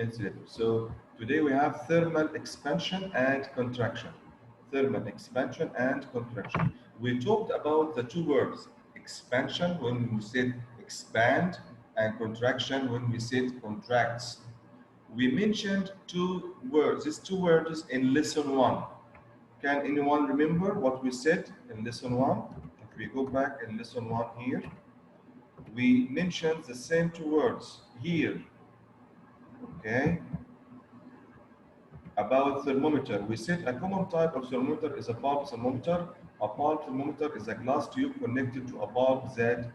insulator. So today we have thermal expansion and contraction. Thermal expansion and contraction. We talked about the two words, expansion when we said expand and contraction when we said contracts. We mentioned two words, these two words in lesson 1. Can anyone remember what we said in lesson 1? If we go back in lesson 1 here, we mentioned the same two words here, okay? About thermometer, we said a common type of thermometer is a bulb thermometer. A bulb thermometer is a glass tube connected to a bulb that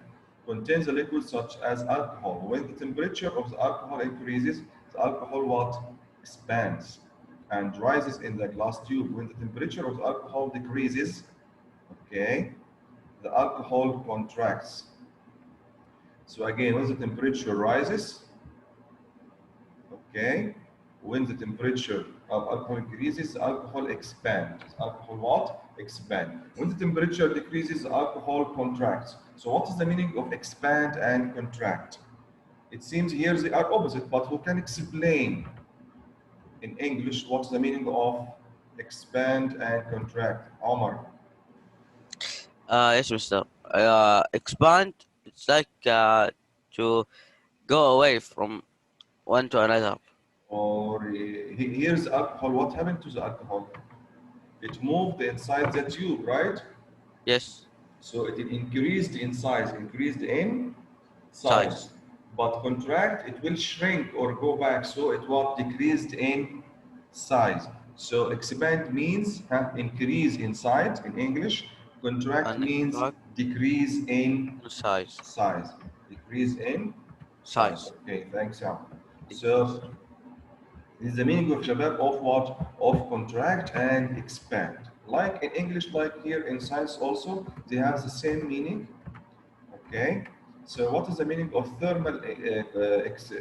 contains a liquid such as alcohol. When the temperature of the alcohol increases, the alcohol what? Expands and rises in the glass tube. When the temperature of the alcohol decreases, okay, the alcohol contracts. So again, when the temperature rises, okay, when the temperature of alcohol increases, the alcohol expands. Alcohol what? Expand. When the temperature decreases, the alcohol contracts. So what is the meaning of expand and contract? It seems here they are opposite, but who can explain in English what's the meaning of expand and contract? Omar. Yes, Mister. Expand. It's like to go away from one to another. Or here's alcohol. What happened to the alcohol? It moved inside the tube, right? Yes. So it increased in size, increased in size. Size. But contract, it will shrink or go back. So it was decreased in size. So expand means increase in size in English. Contract And means contract decrease in size. size. Decrease in size. Size. Okay, thanks, Sam. Decrease. So this is the meaning of shabab of what? Of contract and expand. Like in English, like here in science also, they have the same meaning. Okay. So what is the meaning of thermal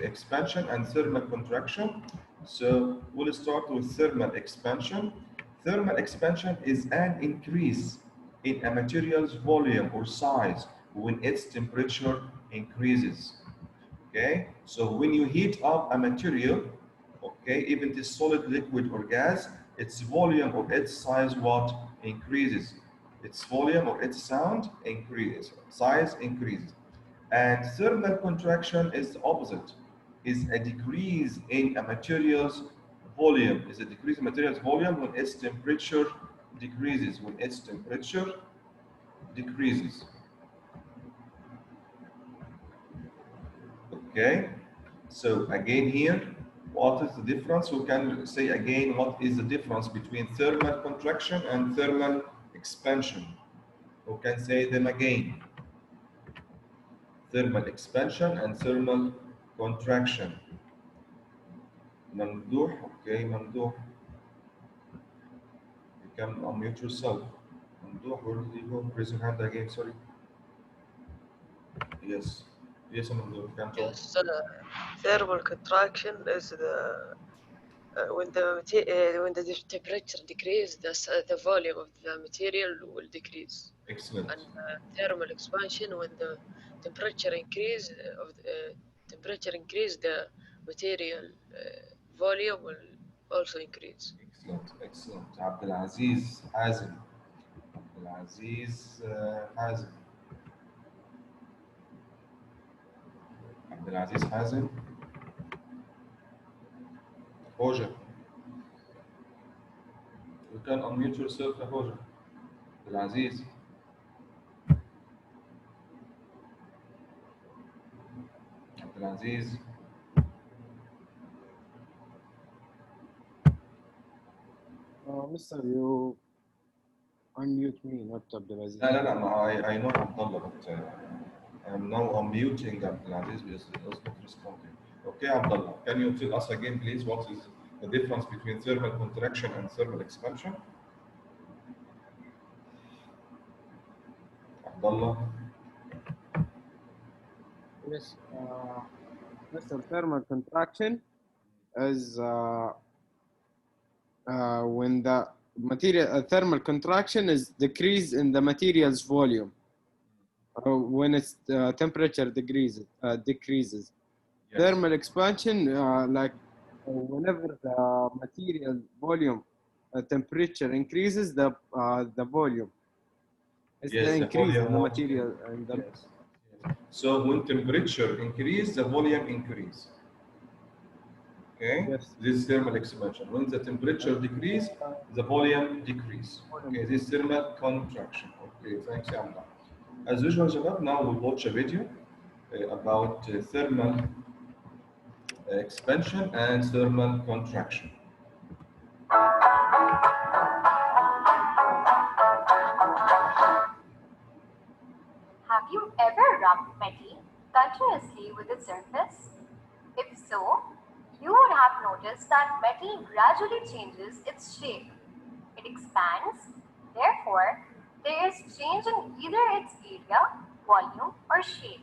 expansion and thermal contraction? So we'll start with thermal expansion. Thermal expansion is an increase in a material's volume or size when its temperature increases. Okay, so when you heat up a material, okay, even this solid, liquid, or gas, its volume or its size what increases. Its volume or its sound increases, size increases. And thermal contraction is the opposite, is a decrease in a material's volume, is a decrease in material's volume when its temperature decreases, when its temperature decreases. Okay, so again here, what is the difference? We can say again what is the difference between thermal contraction and thermal expansion. We can say them again. Thermal expansion and thermal contraction. Mamdouh, okay, Mamdouh. You can unmute yourself. Mamdouh, where did you go? Raise your hand again, sorry. Yes. Yes, Mamdouh, you can talk. Yes, thermal contraction is when the temperature decreases, the volume of the material will decrease. Excellent. And thermal expansion, when the temperature increase the material volume will also increase. Excellent, excellent. Abdelaziz Hazim. Abdelaziz Hazim. Abdelaziz Hazim. Hoja. You can unmute yourself, Hoja. Abdelaziz. Abdelaziz. Mister, you unmute me, not Abdulaziz. No, I know Abdullah, but I'm now unmuting Abdelaziz because he was not responding. Okay, Abdullah, can you tell us again, please, what is the difference between thermal contraction and thermal expansion? Abdullah. Yes, Mr. Thermal contraction is when the material thermal contraction is decrease in the material's volume when its temperature decreases. Yes. Thermal expansion, like whenever the material volume temperature increases, the volume. It's the Yes, the increase in volume the of material and the yes. So when temperature increase, the volume increase. Okay, yes. this is thermal expansion. When the temperature decrease, the volume decrease. Volume Okay, this is thermal contraction. Okay, thanks, Amna. As usual, Shabab, now we'll watch a video about thermal expansion and thermal contraction. Have you ever rubbed metal continuously with its surface? If so, you would have noticed that metal gradually changes its shape. It expands, therefore, there is change in either its area, volume, or shape.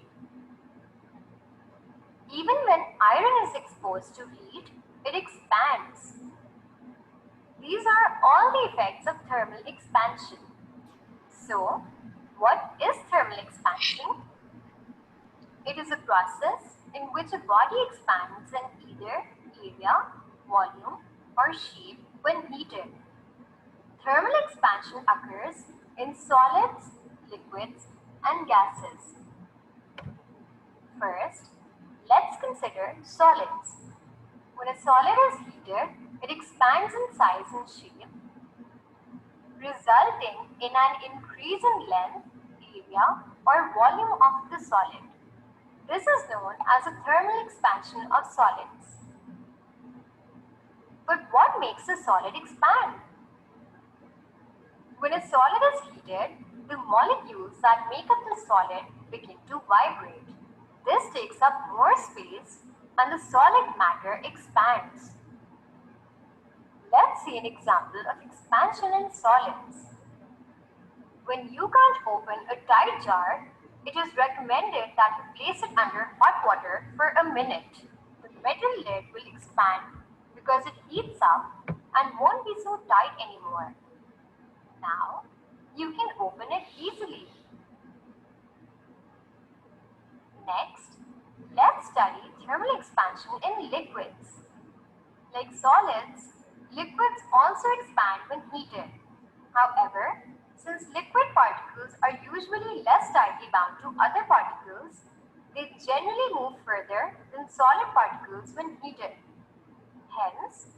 Even when iron is exposed to heat, it expands. These are all the effects of thermal expansion. So, what is thermal expansion? It is a process in which a body expands in either area, volume, or shape when heated. Thermal expansion occurs in solids, liquids, and gases. First, let's consider solids. When a solid is heated, it expands in size and shape, resulting in an increase in length, area, or volume of the solid. This is known as a thermal expansion of solids. But what makes a solid expand? When a solid is heated, the molecules that make up the solid begin to vibrate. This takes up more space and the solid matter expands. Let's see an example of expansion in solids. When you can't open a tight jar, it is recommended that you place it under hot water for a minute. The metal lid will expand because it heats up and won't be so tight anymore. Now, you can open it easily. Next, let's study thermal expansion in liquids. Like solids, liquids also expand when heated. However, since liquid particles are usually less tightly bound to other particles, they generally move further than solid particles when heated. Hence,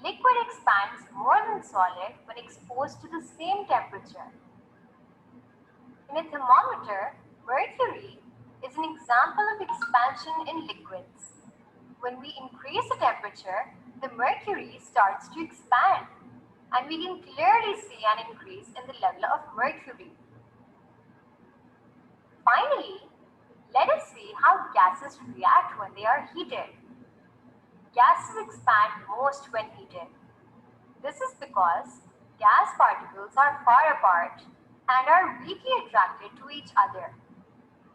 liquid expands more than solid when exposed to the same temperature. In a thermometer, mercury is an example of expansion in liquids. When we increase the temperature, the mercury starts to expand, and we can clearly see an increase in the level of mercury. Finally, let us see how gases react when they are heated. Gases expand most when heated. This is because gas particles are far apart and are weakly attracted to each other.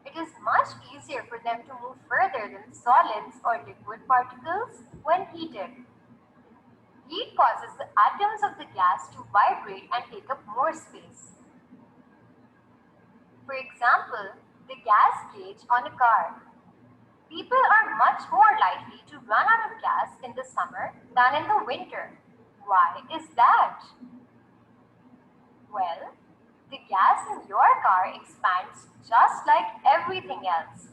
It is much easier for them to move further than solids or liquid particles when heated. Heat causes the atoms of the gas to vibrate and take up more space. For example, the gas gauge on a car. People are much more likely to run out of gas in the summer than in the winter. Why is that? Well, the gas in your car expands just like everything else,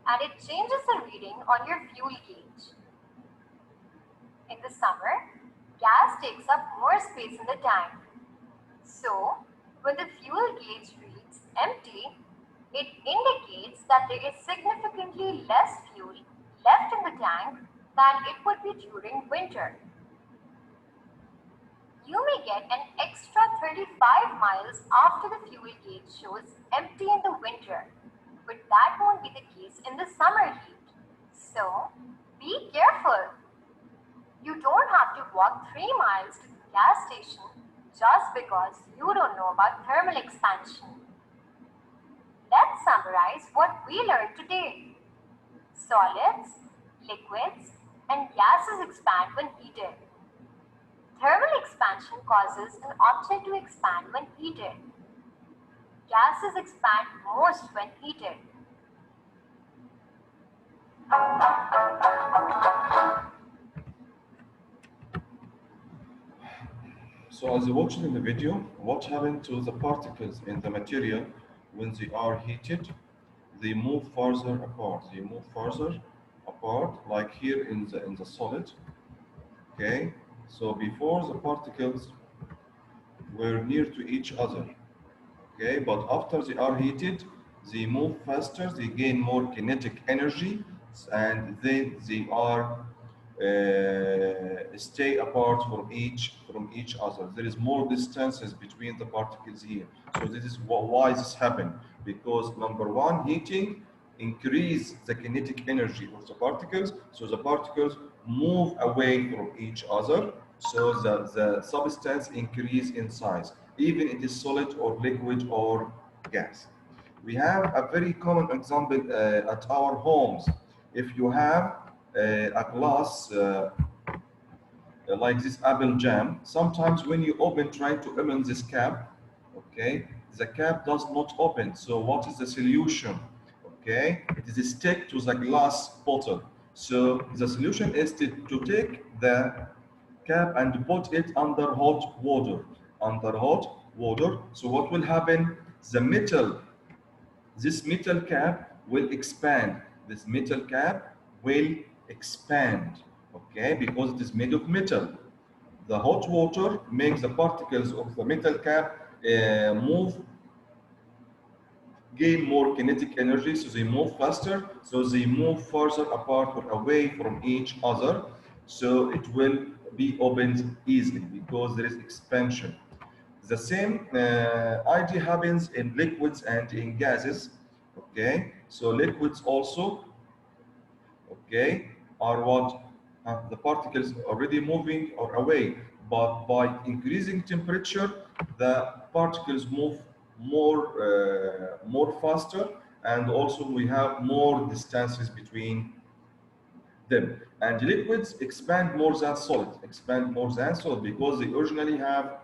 and it changes the reading on your fuel gauge. In the summer, gas takes up more space in the tank. So, when the fuel gauge reads empty, it indicates that there is significantly less fuel left in the tank than it would be during winter. You may get an extra 35 miles after the fuel gauge shows empty in the winter, but that won't be the case in the summer heat. So, be careful. You don't have to walk 3 miles to the gas station just because you don't know about thermal expansion. Let's summarize what we learned today. Solids, liquids, and gases expand when heated. Thermal expansion causes an object to expand when heated. Gases expand most when heated. So as you watched in the video, what happened to the particles in the material when they are heated? They move further apart. They move further apart, like here in the solid. Okay. So before the particles were near to each other. Okay, but after they are heated, they move faster, they gain more kinetic energy, and then they are stay apart from each other. There is more distances between the particles here. So this is why this happened, because number one, heating increase the kinetic energy of the particles, so the particles move away from each other, so the substance increase in size, even it is solid or liquid or gas. We have a very common example at our homes. If you have a glass like this apple jam, sometimes when you try to open this cap, okay, the cap does not open. So what is the solution? Okay, it is stick to the glass bottle. So the solution is to take the cap and put it under hot water. Under hot water. So what will happen? The metal, this metal cap will expand. This metal cap will expand, okay, because it is made of metal. The hot water makes the particles of the metal cap move, gain more kinetic energy, so they move faster, so they move further apart or away from each other, so it will be opened easily because there is expansion. The same idea happens in liquids and in gases, okay? So liquids also, okay, are what? The particles already moving or away, but by increasing temperature, the particles move more faster, and also we have more distances between them. And liquids expand more than solid, because they originally have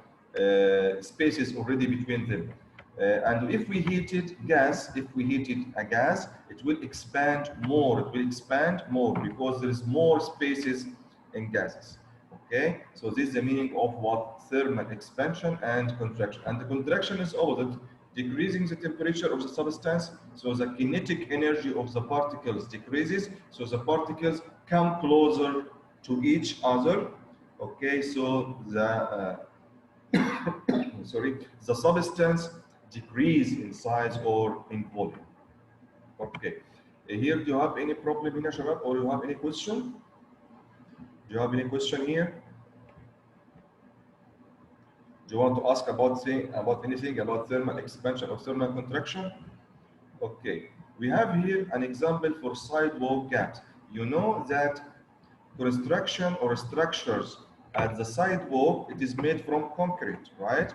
spaces already between them. And if we heated a gas, it will expand more. It will expand more because there is more spaces in gases. Okay, so this is the meaning of what thermal expansion and contraction. And the contraction is opposite, decreasing the temperature of the substance, so the kinetic energy of the particles decreases, so the particles come closer to each other. Okay, so the sorry, the substance decrease in size or in volume. Okay, here do you have any problem here, Shabab, or you have any question? Do you have any question here? Do you want to ask about anything about thermal expansion or thermal contraction? Okay, we have here an example for sidewalk gaps. You know that construction or structures at the sidewalk, it is made from concrete, right?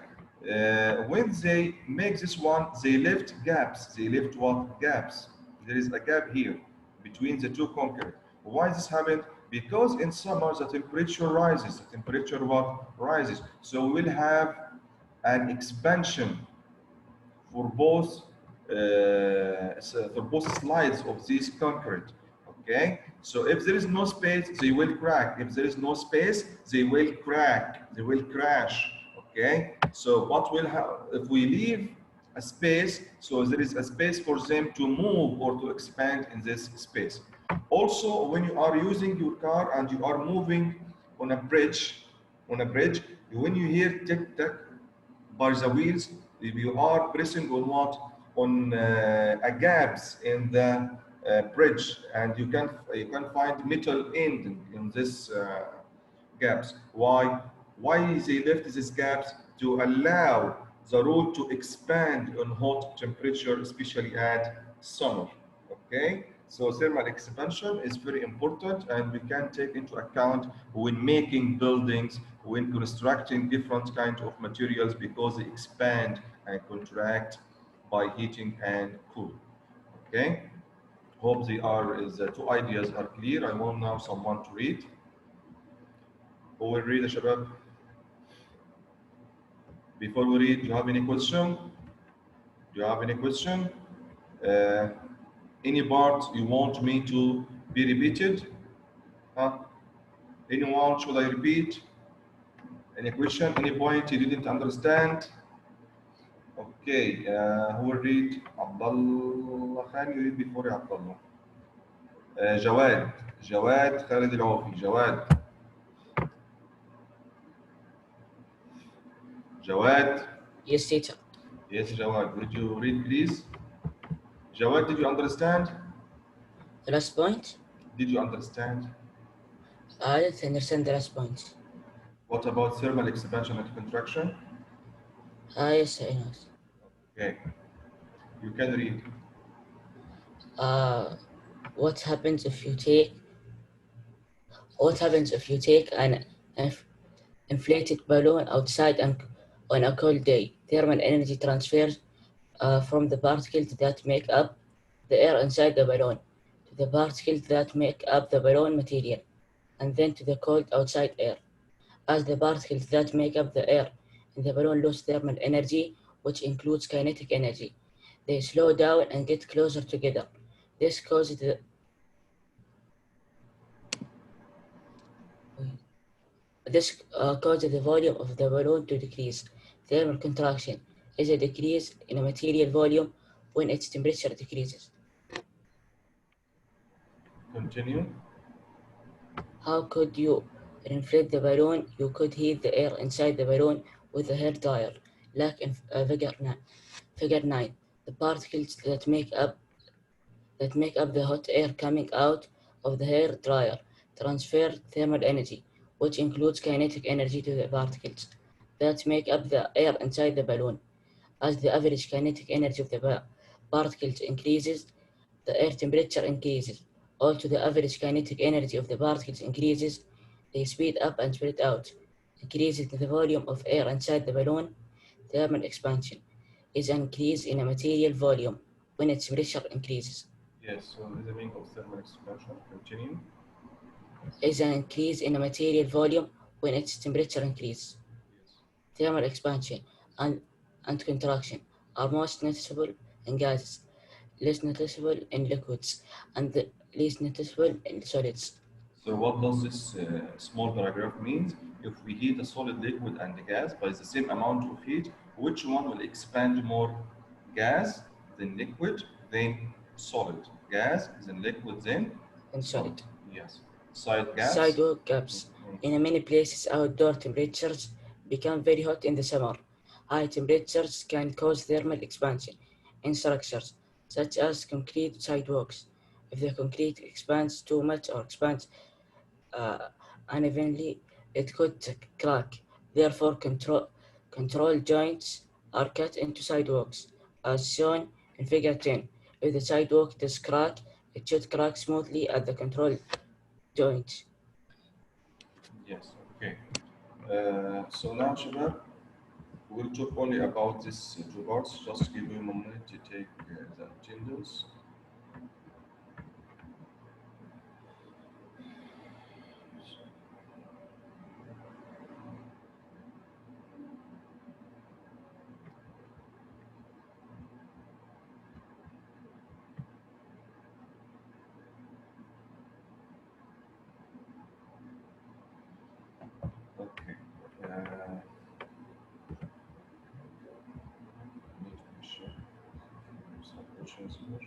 When they make this one, they left gaps. They left what? Gaps. There is a gap here between the two concrete. Why this happened? Because in summer the temperature rises. The temperature what? Rises. So we will have an expansion for both sides of this concrete. Okay, so if there is no space, they will crack. If there is no space, they will crack. They will crash. Okay, so what will happen if we leave a space? So there is a space for them to move or to expand in this space. Also, when you are using your car and you are moving on a bridge, when you hear tick tick by the wheels, if you are pressing on what? On a gaps in the bridge, and you can find metal end in this gaps. Why? Why they left these gaps? To allow the road to expand on hot temperature, especially at summer. Okay, so thermal expansion is very important, and we can take into account when making buildings, when constructing different kinds of materials, because they expand and contract by heating and cooling. Okay, hope the two ideas are clear. I want now someone to read. Who will read, Shabab? Before we read, do you have any question? Do you have any question? Uh, any part you want me to be repeated? Huh? Anyone, should I repeat? Any question, any point you didn't understand? Okay, who will read? Abdullah Khan, you read before you Abdullah. جواد خالد العوفي جواد. Yes, teacher. Yes, Jawad, would you read please? Jawad, did you understand? The last point? Did you understand? I didn't understand the last point. What about thermal expansion and contraction? Yes, I know. Okay, you can read. Uh, what happens if you take an inflated balloon outside and on a cold day? Thermal energy transfers from the particles that make up the air inside the balloon to the particles that make up the balloon material, and then to the cold outside air. As the particles that make up the air in the balloon lose thermal energy, which includes kinetic energy, they slow down and get closer together. This causes the volume of the balloon to decrease. Thermal contraction is a decrease in a material volume when its temperature decreases. Continue. How could you inflate the balloon? You could heat the air inside the balloon with a hair dryer, like in figure 9. The particles that make up the hot air coming out of the hair dryer transfer thermal energy, which includes kinetic energy, to the particles that make up the air inside the balloon. As the average kinetic energy of the particles increases, the air temperature increases. Also, the average kinetic energy of the particles increases. They speed up and spread out, increasing the volume of air inside the balloon. Thermal expansion is an increase in a material volume when its pressure increases. Yes, so the meaning of thermal expansion. Continue. Is an increase in a material volume when its temperature increases. Yes. Thermal expansion and, and contraction are most noticeable in gases, less noticeable in liquids, and least noticeable in solids. So what does this small paragraph means? If we heat a solid, liquid, and a gas by the same amount of heat, which one will expand more? Gas, then liquid, then solid. Gas, then liquid, then And solid. solid. Yes. Side gaps. Sidewalk gaps. In many places, outdoor temperatures become very hot in the summer. High temperatures can cause thermal expansion in structures, such as concrete sidewalks. If the concrete expands too much or expands uh, unevenly, it could crack. Therefore, control joints are cut into sidewalks, as shown in Figure 10. If the sidewalk does crack, it should crack smoothly at the control joints. Yes, okay. So now, Shabab, we'll talk only about these two parts. Just give me a moment to take the attendance. Okay. Need to be sure. Some questions here.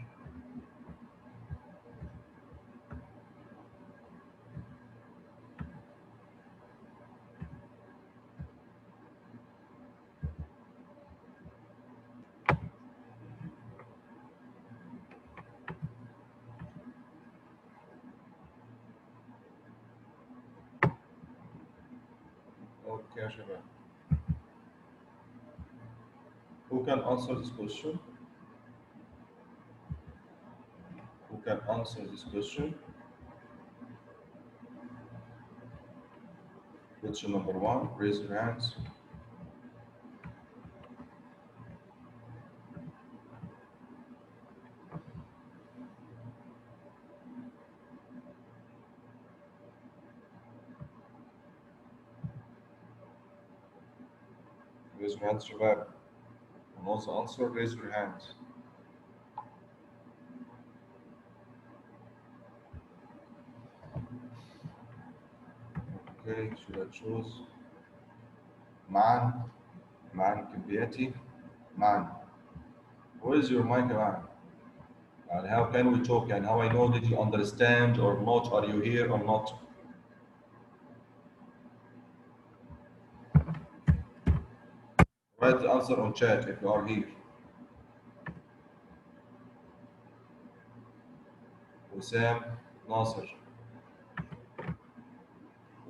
Okay, Shabab. Who can answer this question? Who can answer this question? Question number one, raise your hands. Raise your hands, Shabab. Who knows the answer, raise your hands. Okay, should I choose? معا كبياتي معا. Where is your mic معا? And how can we talk and how I know did you understand or not? Are you here or not? Write the answer on chat if you are here. Wissam Nasser.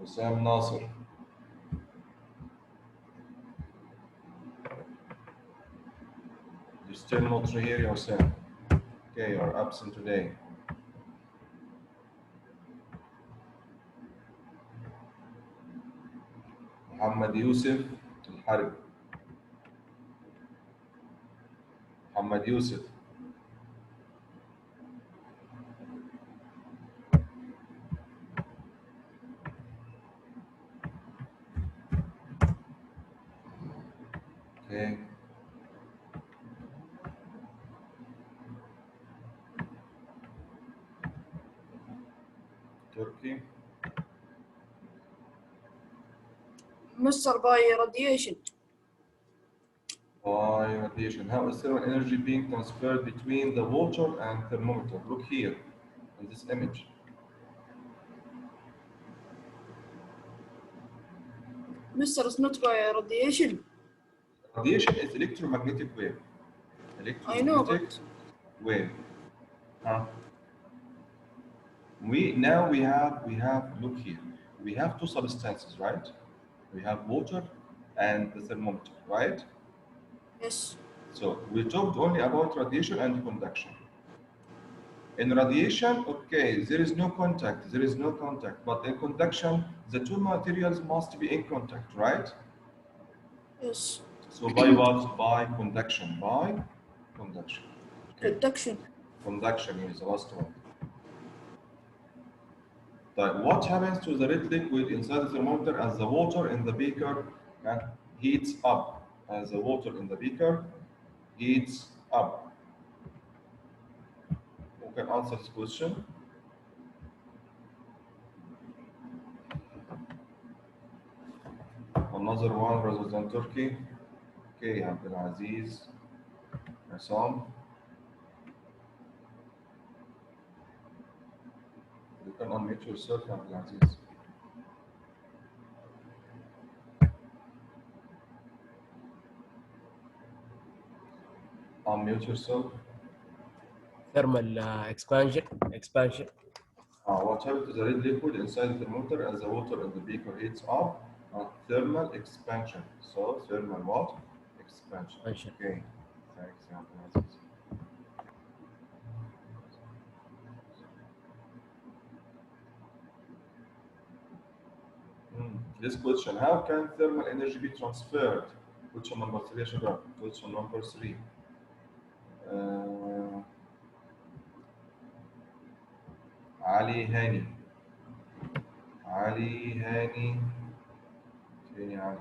Wissam Nasser. You're still not here, Wissam. Okay, you're absent today. محمد يوسف الحرب. محمد يوسف. Okay. Turkey. Mr. by radiation. By radiation. How is thermal energy being transferred between the water and thermometer? Look here in this image. Mr. is not by radiation. Radiation is electromagnetic wave. I know, Electromagnetic but wave. Huh? We have look here. We have two substances, right? We have water and the thermometer, right? yes. So we talked only about radiation and conduction. In radiation, okay, there is no contact, but in conduction, the two materials must be in contact, right? Yes. So by what? By conduction, Okay. Conduction. Conduction is the last one. What happens to the red liquid inside the thermometer as the water in the beaker heats up? As the water in the beaker heats up. Who can answer this question? Another one rather than Turkey. Okay, Abdulaziz, Hassan. You can unmute yourself, Abdulaziz. Unmute yourself. Thermal expansion. What happens to the red liquid inside the thermometer as the water in the beaker heats up? Thermal expansion. So thermal what? Expansion. Okay. Thanks, Abdulaziz. This question, how can thermal energy be transferred? Question number 3 يا شباب. Question number 3. علي هاني. علي هاني. فين يا علي؟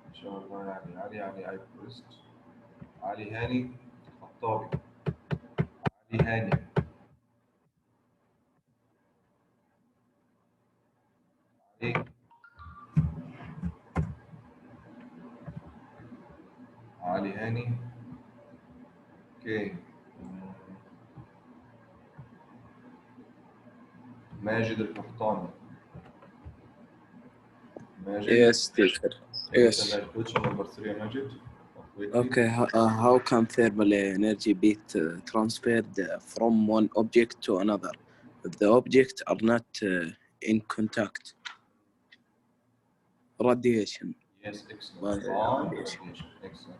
إن شاء الله يعني علي I pressed. علي هاني خطابي. علي هاني. علي. علي هاني. اوكي. ماجد القحطاني. ماجد. Yes, teacher. Yes. Question number 3 يا ماجد. Okay. How can thermal energy be transferred from one object to another if the objects are not in contact? Radiation. Yes, excellent. Radiation. Excellent.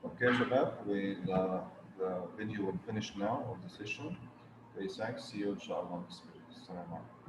Okay, Shabab, the video will finish now of the session. Okay, thanks. See you inshallah. Assalamu alaikum.